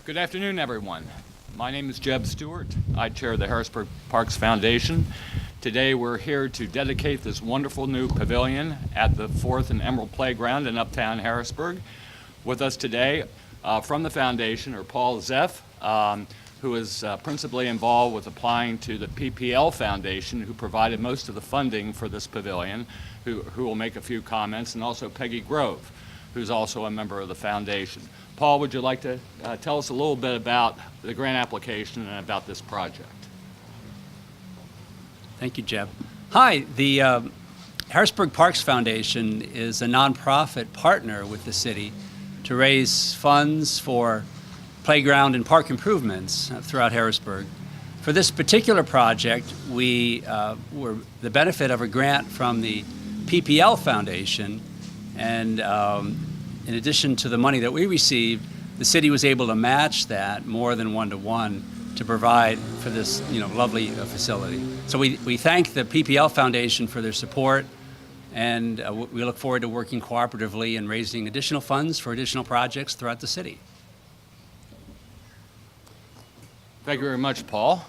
Good afternoon, everyone. My name is Jeb Stewart. I chair the Harrisburg Parks Foundation. Today we're here to dedicate this wonderful new pavilion at the 4th and Emerald Playground in Uptown Harrisburg. With us today from the foundation are Paul Zeff, who is principally involved with applying to the PPL Foundation, who provided most of the funding for this pavilion, who will make a few comments, and also Peggy Grove, who's also a member of the foundation. Paul, would you like to tell us a little bit about the grant application and about this project? Thank you, Jeb. Hi, the Harrisburg Parks Foundation is a nonprofit partner with the city to raise funds for playground and park improvements throughout Harrisburg. For this particular project, we were the benefit of a grant from the PPL Foundation, and in addition to the money that we received, the city was able to match that more than 1-to-1 to provide for this lovely facility. So we thank the PPL Foundation for their support, and we look forward to working cooperatively and raising additional funds for additional projects throughout the city. Thank you very much, Paul.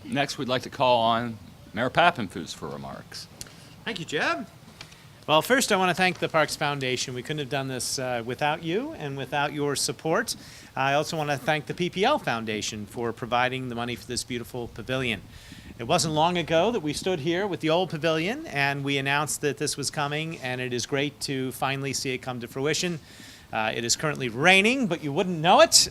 Next, we'd like to call on Mayor Pappenfuss for remarks. Thank you, Jeb. Well, first I want to thank the Parks Foundation. We couldn't have done this without you and without your support. I also want to thank the PPL Foundation for providing the money for this beautiful pavilion. It wasn't long ago that we stood here with the old pavilion and we announced that this was coming, and it is great to finally see it come to fruition. It is currently raining, but you wouldn't know it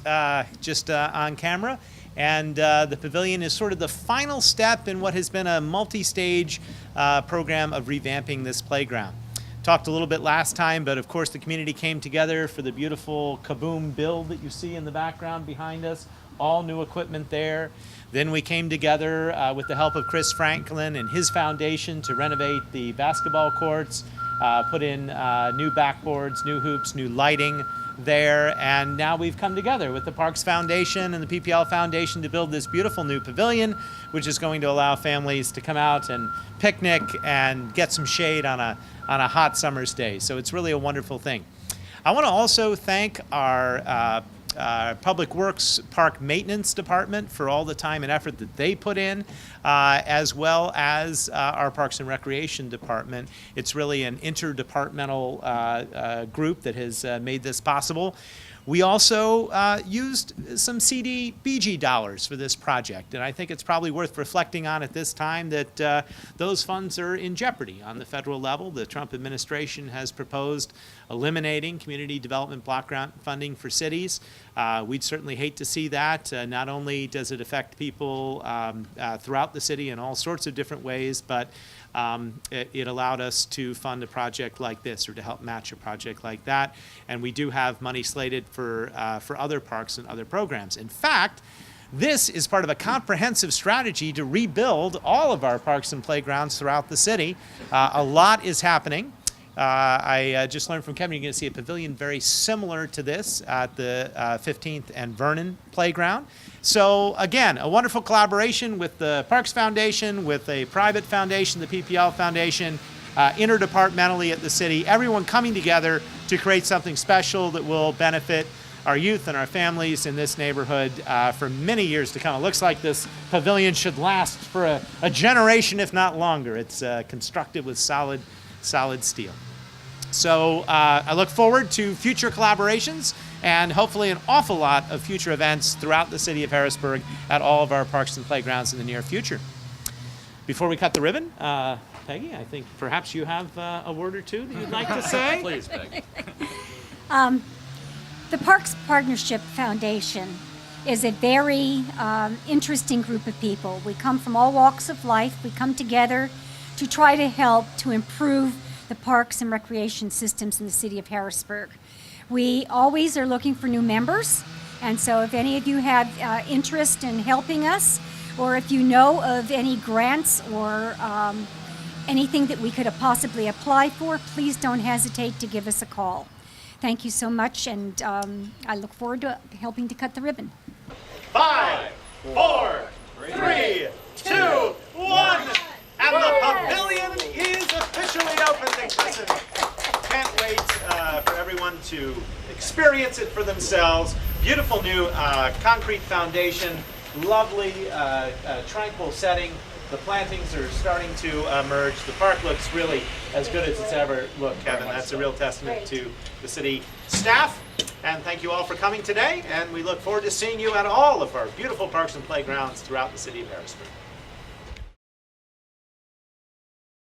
just on camera. And the pavilion is sort of the final step in what has been a multi-stage program of revamping this playground. Talked a little bit last time, but of course the community came together for the beautiful Kaboom build that you see in the background behind us. All new equipment there. Then we came together with the help of Chris Franklin and his foundation to renovate the basketball courts, put in new backboards, new hoops, new lighting there, and now we've come together with the Parks Foundation and the PPL Foundation to build this beautiful new pavilion, which is going to allow families to come out and picnic and get some shade on a hot summer's day. So it's really a wonderful thing. I want to also thank our Public Works Park Maintenance Department for all the time and effort that they put in, as well as our Parks and Recreation Department. It's really an interdepartmental group that has made this possible. We also used some CDBG dollars for this project, and I think it's probably worth reflecting on at this time that those funds are in jeopardy on the federal level. The Trump administration has proposed eliminating community development block grant funding for cities. We'd certainly hate to see that. Not only does it affect people throughout the city in all sorts of different ways, but it allowed us to fund a project like this, or to help match a project like that. And we do have money slated for other parks and other programs. In fact, this is part of a comprehensive strategy to rebuild all of our parks and playgrounds throughout the city. A lot is happening. I just learned from Kevin, you're going to see a pavilion very similar to this at the 15th and Vernon Playground. So again, a wonderful collaboration with the Parks Foundation, with a private foundation, the PPL Foundation, interdepartmentally at the city, everyone coming together to create something special that will benefit our youth and our families in this neighborhood for many years to come. It looks like this pavilion should last for a generation, if not longer. It's constructed with solid steel. So I look forward to future collaborations and hopefully an awful lot of future events throughout the city of Harrisburg at all of our parks and playgrounds in the near future. Before we cut the ribbon, Peggy, I think perhaps you have a word or two that you'd like to say. Please, Peggy. The Parks Partnership Foundation is a very interesting group of people. We come from all walks of life. We come together to try to help to improve the parks and recreation systems in the city of Harrisburg. We always are looking for new members, and so if any of you have interest in helping us, or if you know of any grants or anything that we could have possibly apply for, please don't hesitate to give us a call. Thank you so much, and I look forward to helping to cut the ribbon. 5, 4, 3, 2, 1, and the pavilion is officially open. Thanks, listen. can't wait for everyone to experience it for themselves. Beautiful new concrete foundation, lovely tranquil setting. The plantings are starting to emerge. The park looks really as good as it's ever looked, Kevin. That's a real testament to the city staff. And thank you all for coming today. And we look forward to seeing you at all of our beautiful parks and playgrounds throughout the city of Harrisburg.